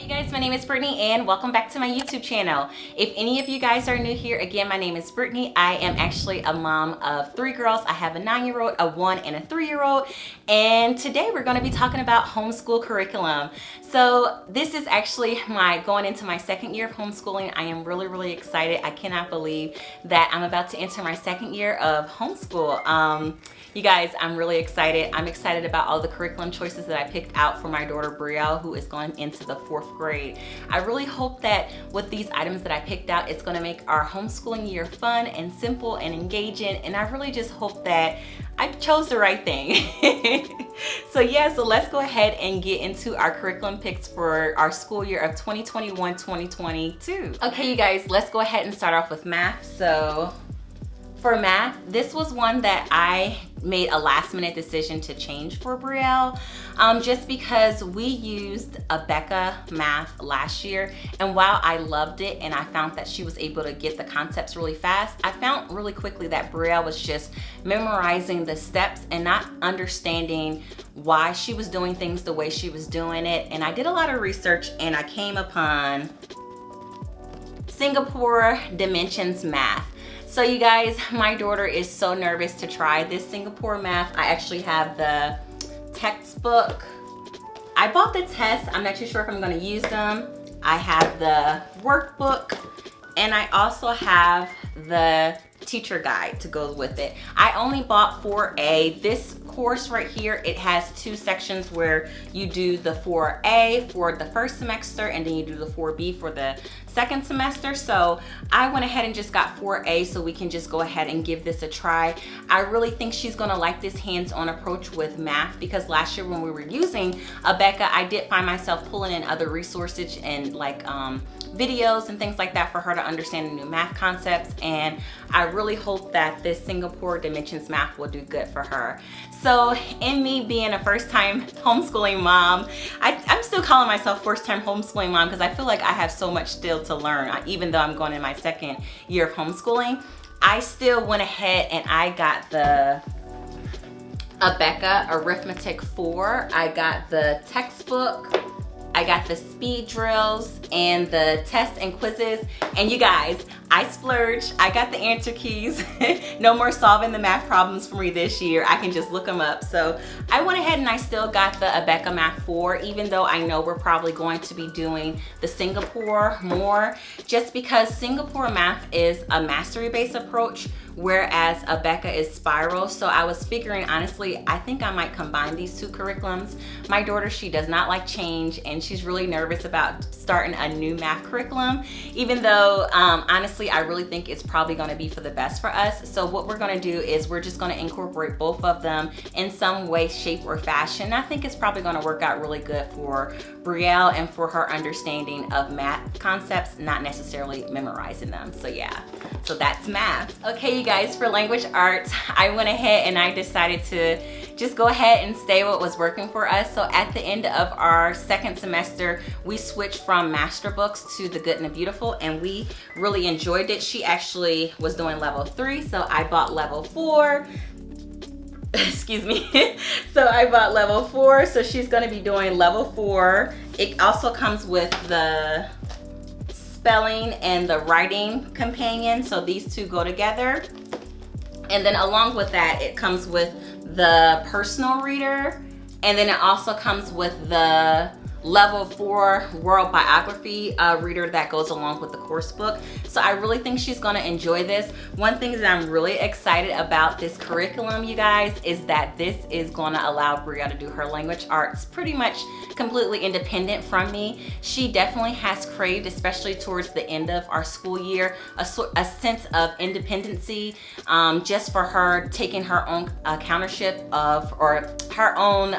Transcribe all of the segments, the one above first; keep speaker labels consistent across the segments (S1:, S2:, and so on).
S1: guys, my name is Brittany and welcome back to my YouTube channel. If any of you guys are new here, again, my name is Brittany. I am actually a mom of 3 girls. I have a 9-year-old, a 1 and a 3-year-old, and today we're going to be talking about homeschool curriculum. So this is actually going into my 2nd year of homeschooling. I am really excited. I cannot believe that I'm about to enter my 2nd year of homeschool. You guys, I'm really excited. I'm excited about all the curriculum choices that I picked out for my daughter Brielle, who is going into the 4th grade. I really hope that with these items that I picked out, it's going to make our homeschooling year fun and simple and engaging, and I really just hope that I chose the right thing. So let's go ahead and get into our curriculum picks for our school year of 2021-2022. Okay, you guys, let's go ahead and start off with math. So for math, this was one that I made a last-minute decision to change for Brielle, just because we used Abeka math last year, and while I loved it and I found that she was able to get the concepts really fast, I found really quickly that Brielle was just memorizing the steps and not understanding why she was doing things the way she was doing it. And I did a lot of research and I came upon Singapore Dimensions Math. So you guys, my daughter is so nervous to try this Singapore math. I actually have the textbook. I bought the tests. I'm not too sure if I'm going to use them. I have the workbook, and I also have the teacher guide to go with it. I only bought 4A. This course right here, it has 2 sections where you do the 4A for the 1st semester and then you do the 4B for the 2nd semester. So I went ahead and just got 4A so we can just go ahead and give this a try. I really think she's gonna like this hands-on approach with math, because last year when we were using Abeka, I did find myself pulling in other resources and like videos and things like that for her to understand the new math concepts, and I really hope that this Singapore Dimensions math will do good for her. So in me being a first-time homeschooling mom, I'm still calling myself first-time homeschooling mom because I feel like I have so much still to learn. Even though I'm going in my 2nd year of homeschooling, I still went ahead and I got the Abeka Arithmetic 4. I got the textbook. I got the speed drills and the tests and quizzes. And you guys, I splurged. I got the answer keys. No more solving the math problems for me this year. I can just look them up. So I went ahead and I still got the Abeka Math 4, even though I know we're probably going to be doing the Singapore more, just because Singapore math is a mastery-based approach, whereas Abeka is spiral. So I was figuring, honestly, I think I might combine these 2 curriculums. My daughter, she does not like change, and she's really nervous about starting a new math curriculum, even though honestly, I really think it's probably going to be for the best for us. So what we're going to do is we're just going to incorporate both of them in some way, shape, or fashion. I think it's probably going to work out really good for Brielle and for her understanding of math concepts, not necessarily memorizing them. So so that's math. Okay, you guys, for language arts, I went ahead and I decided to just go ahead and stay what was working for us. So at the end of our 2nd semester, we switched from master books to the Good and the Beautiful, and we really enjoyed it. She actually was doing level 3, so I bought level 4. Excuse me. So I bought level 4, so she's gonna be doing level 4. It also comes with the spelling and the writing companion, so these 2 go together. And then along with that, it comes with the personal reader, and then it also comes with the level 4 world biography reader that goes along with the course book. So I really think she's gonna enjoy this. One thing that I'm really excited about this curriculum, you guys, is that this is gonna allow Brielle to do her language arts pretty much completely independent from me. She definitely has craved, especially towards the end of our school year, a sense of independency, just for her taking her own accountorship of, or her own,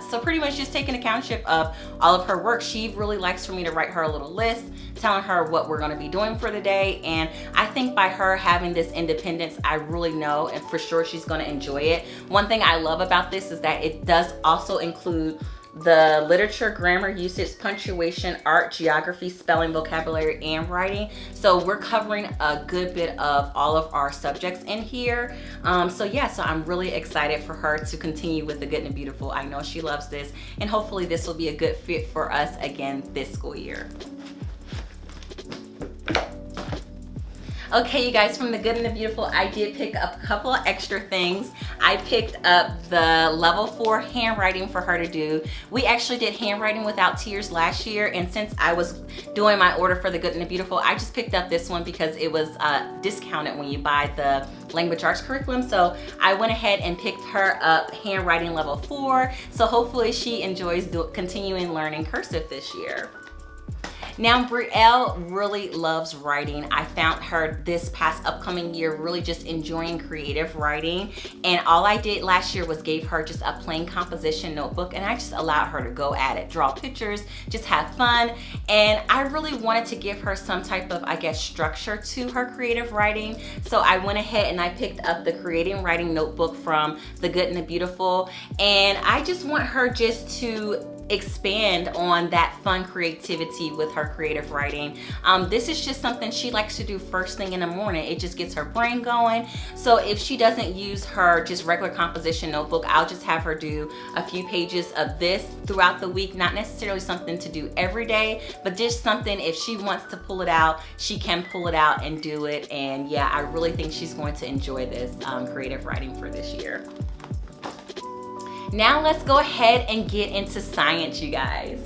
S1: so pretty much just taking accountorship of all of her work. She really likes for me to write her a little list telling her what we're going to be doing for the day, and I think by her having this independence, I really know and for sure she's going to enjoy it. One thing I love about this is that it does also include the literature, grammar, usage, punctuation, art, geography, spelling, vocabulary, and writing. So we're covering a good bit of all of our subjects in here. So I'm really excited for her to continue with the Good and the Beautiful. I know she loves this, and hopefully this will be a good fit for us again this school year. Okay, you guys, from the Good and the Beautiful, I did pick up a couple of extra things. I picked up the level 4 handwriting for her to do. We actually did handwriting without tears last year, and since I was doing my order for the Good and the Beautiful, I just picked up this one because it was discounted when you buy the language arts curriculum. So I went ahead and picked her up handwriting level 4. So hopefully she enjoys continuing learning cursive this year. Now, Brielle really loves writing. I found her this past upcoming year really just enjoying creative writing. And all I did last year was gave her just a plain composition notebook, and I just allowed her to go at it, draw pictures, just have fun. And I really wanted to give her some type of, I guess, structure to her creative writing. So I went ahead and I picked up the Creating Writing Notebook from the Good and the Beautiful. And I just want her just to expand on that fun creativity with her creative writing. This is just something she likes to do first thing in the morning. It just gets her brain going. So if she doesn't use her just regular composition notebook, I'll just have her do a few pages of this throughout the week. Not necessarily something to do every day, but just something if she wants to pull it out, she can pull it out and do it. And yeah, I really think she's going to enjoy this creative writing for this year. Now let's go ahead and get into science, you guys.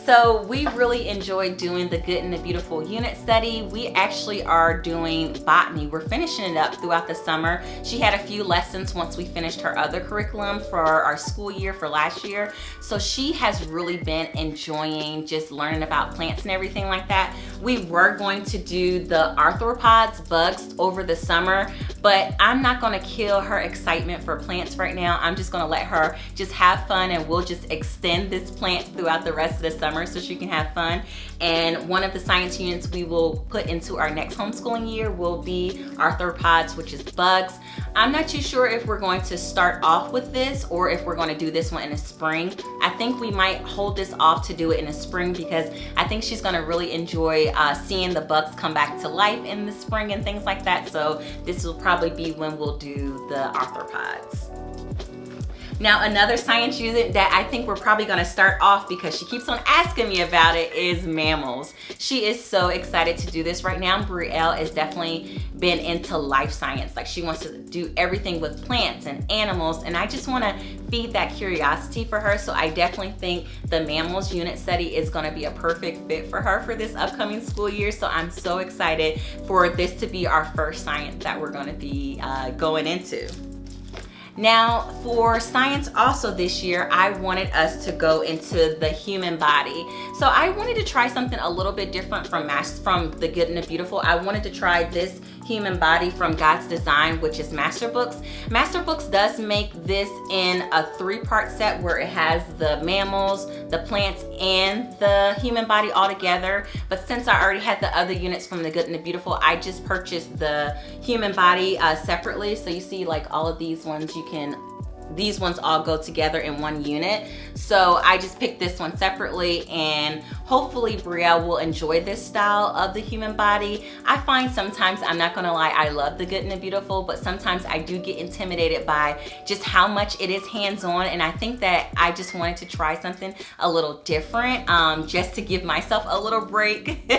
S1: So we really enjoyed doing the Good and the Beautiful unit study. We actually are doing botany. We're finishing it up throughout the summer. She had a few lessons once we finished her other curriculum for our school year for last year. So she has really been enjoying just learning about plants and everything like that. We were going to do the arthropods, bugs, over the summer, but I'm not gonna kill her excitement for plants right now. I'm just gonna let her just have fun, and we'll just extend this plants throughout the rest of the summer so she can have fun. And one of the science units we will put into our next homeschooling year will be arthropods, which is bugs. I'm not too sure if we're going to start off with this or if we're going to do this one in the spring. I think we might hold this off to do it in the spring because I think she's going to really enjoy seeing the bugs come back to life in the spring and things like that. So this will probably be when we'll do the arthropods. Now, another science unit that I think we're probably gonna start off because she keeps on asking me about it is mammals. She is so excited to do this right now. Brielle has definitely been into life science. Like, she wants to do everything with plants and animals, and I just wanna feed that curiosity for her. So I definitely think the mammals unit study is gonna be a perfect fit for her for this upcoming school year. So I'm so excited for this to be our first science that we're gonna be going into. Now, for science also this year, I wanted us to go into the human body. So I wanted to try something a little bit different from the Good and the Beautiful. I wanted to try this human body from God's Design, which is Master Books. Master Books does make this in a 3-part set where it has the mammals, the plants, and the human body all together. But since I already had the other units from the Good and the Beautiful, I just purchased the human body separately. So you see, like, all of these ones, these ones all go together in one unit. So I just picked this one separately, and hopefully Brielle will enjoy this style of the human body. I find sometimes, I'm not gonna lie, I love the Good and the Beautiful, but sometimes I do get intimidated by just how much it is hands-on, and I think that I just wanted to try something a little different, just to give myself a little break.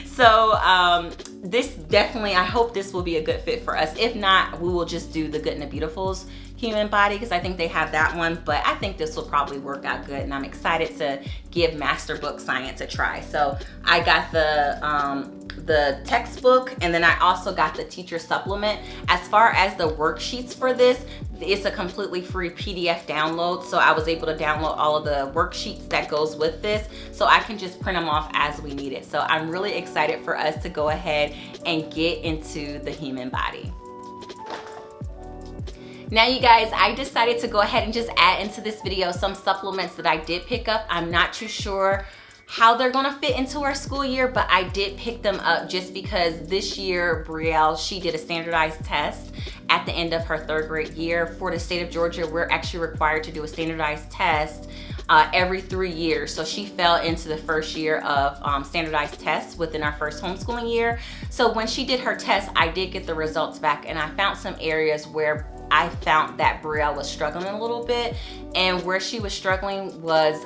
S1: So this definitely, I hope this will be a good fit for us. If not, we will just do the Good and the Beautiful's human body because I think they have that one, but I think this will probably work out good, and I'm excited to give Master Book Science a try. So I got the textbook, and then I also got the teacher supplement. As far as the worksheets for this, it's a completely free PDF download, so I was able to download all of the worksheets that goes with this, so I can just print them off as we need it. So I'm really excited for us to go ahead and get into the human body. Now, you guys, I decided to go ahead and just add into this video some supplements that I did pick up. I'm not too sure how they're gonna fit into our school year, but I did pick them up just because this year, Brielle, she did a standardized test at the end of her 3rd grade year. For the state of Georgia, we're actually required to do a standardized test every 3 years. So she fell into the first year of standardized tests within our first homeschooling year. So when she did her test, I did get the results back, and I found some areas where I found that Brielle was struggling a little bit, and where she was struggling was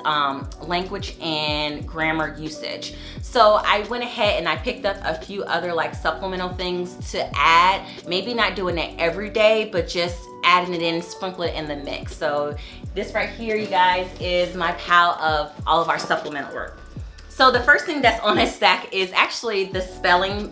S1: language and grammar usage. So I went ahead and I picked up a few other like supplemental things to add, maybe not doing it every day, but just adding it in, sprinkle it in the mix. So this right here, you guys, is my pile of all of our supplemental work. So the first thing that's on this stack is actually the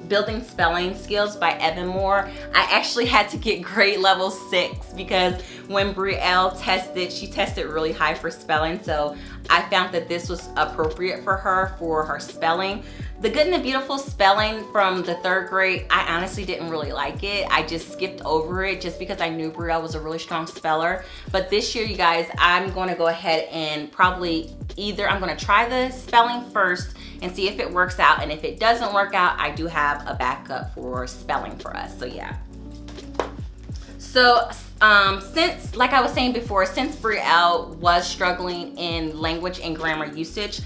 S1: Building Spelling Skills by Evan Moor. I actually had to get grade level 6 because when Brielle tested, she tested really high for spelling. So I found that this was appropriate for her spelling. The Good and the Beautiful spelling from the 3rd grade, I honestly didn't really like it. I just skipped over it just because I knew Brielle was a really strong speller. But this year, you guys, I'm going to go ahead and probably I'm going to try the spelling first and see if it works out. And if it doesn't work out, I do have a backup for spelling for us. So yeah. So since, like I was saying before, since Brielle was struggling in language and grammar usage,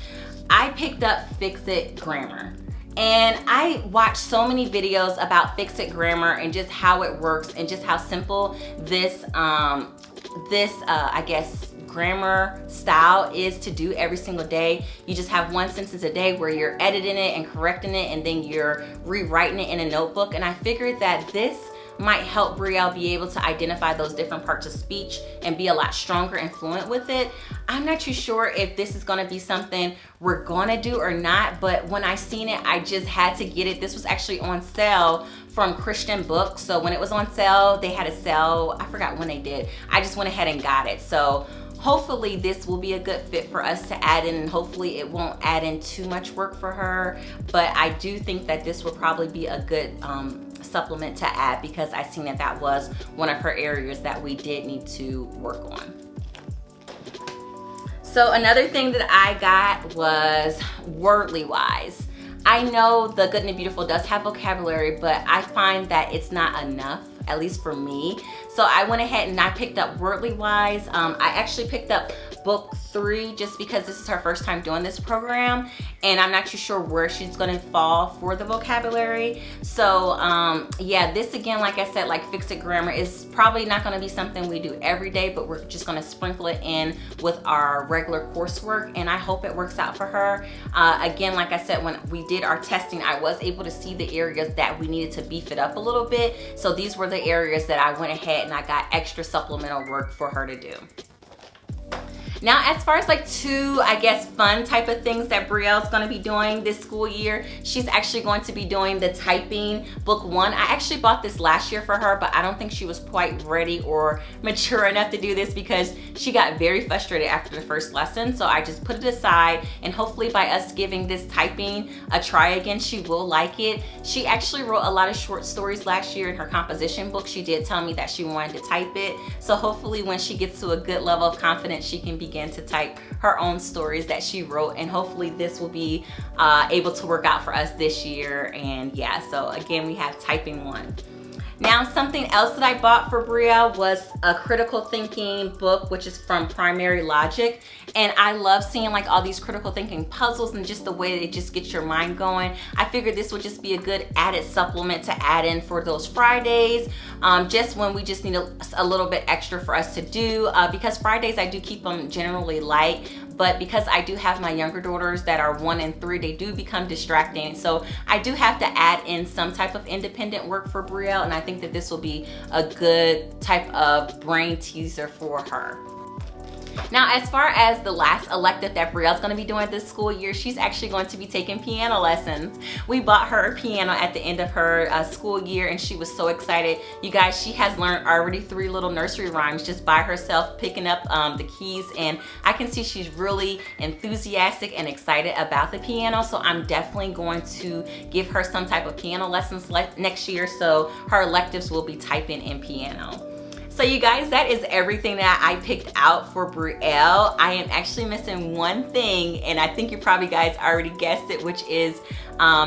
S1: I picked up Fix-It Grammar. And I watched so many videos about Fix-It Grammar and just how it works and just how simple this I guess grammar style is to do every single day. You just have one sentence a day where you're editing it and correcting it, and then you're rewriting it in a notebook. And I figured that this might help Brielle be able to identify those different parts of speech and be a lot stronger and fluent with it. I'm not too sure if this is gonna be something we're gonna do or not, but when I seen it, I just had to get it. This was actually on sale from Christian Books. So when it was on sale, they had a sale, I forgot when they did. I just went ahead and got it. So hopefully this will be a good fit for us to add in, and hopefully it won't add in too much work for her. But I do think that this will probably be a good supplement to add, because I seen that was one of her areas that we did need to work on. So another thing that I got was Wordly Wise. I know the Good and the Beautiful does have vocabulary, but I find that it's not enough, at least for me. So I went ahead and I picked up Wordly Wise. I actually picked up book 3 just because this is her first time doing this program, and I'm not too sure where she's gonna fall for the vocabulary. So yeah, this again, like I said, like Fix It Grammar is probably not gonna be something we do every day, but we're just gonna sprinkle it in with our regular coursework, and I hope it works out for her. Again, like I said, when we did our testing, I was able to see the areas that we needed to beef it up a little bit. So these were the areas that I went ahead and I got extra supplemental work for her to do. Now, as far as like 2, I guess, fun type of things that Brielle's gonna be doing this school year, she's actually going to be doing the typing book 1. I actually bought this last year for her, but I don't think she was quite ready or mature enough to do this because she got very frustrated after the first lesson. So I just put it aside, and hopefully by us giving this typing a try again, she will like it. She actually wrote a lot of short stories last year in her composition book. She did tell me that she wanted to type it. So hopefully when she gets to a good level of confidence, she can begin to type her own stories that she wrote, and hopefully this will be able to work out for us this year. And yeah, so again, we have typing 1. Now, something else that I bought for Brielle was a critical thinking book, which is from Primary Logic. And I love seeing like all these critical thinking puzzles and just the way it just gets your mind going. I figured this would just be a good added supplement to add in for those Fridays, just when we just need a little bit extra for us to do, because Fridays I do keep them generally light. But because I do have my younger daughters that are 1 and 3, they do become distracting. So I do have to add in some type of independent work for Brielle, and I think that this will be a good type of brain teaser for her. Now, as far as the last elective that Brielle's gonna be doing this school year, she's actually going to be taking piano lessons. We bought her a piano at the end of her school year, and she was so excited. You guys, she has learned already 3 little nursery rhymes just by herself, picking up the keys, and I can see she's really enthusiastic and excited about the piano. So I'm definitely going to give her some type of piano lessons next year, so her electives will be typing and piano. So you guys, that is everything that I picked out for Brielle. I am actually missing one thing, and I think you probably guys already guessed it, which is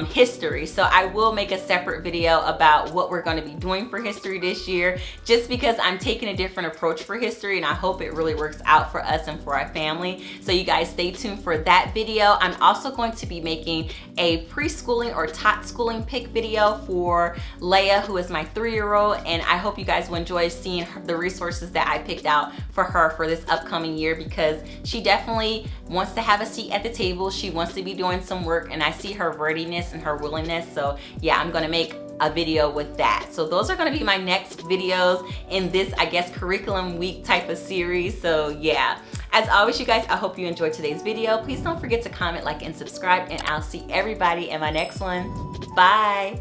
S1: history. So I will make a separate video about what we're going to be doing for history this year, just because I'm taking a different approach for history, and I hope it really works out for us and for our family. So you guys stay tuned for that video. I'm also going to be making a preschooling or tot schooling pick video for Leia, who is my 3-year-old, and I hope you guys will enjoy seeing the resources that I picked out for her for this upcoming year, because she definitely wants to have a seat at the table. She wants to be doing some work, and I see her readiness and her willingness. So yeah, I'm gonna make a video with that. So those are gonna be my next videos in this, I guess, curriculum week type of series. So yeah, as always, you guys, I hope you enjoyed today's video. Please don't forget to comment, like, and subscribe, and I'll see everybody in my next one. Bye.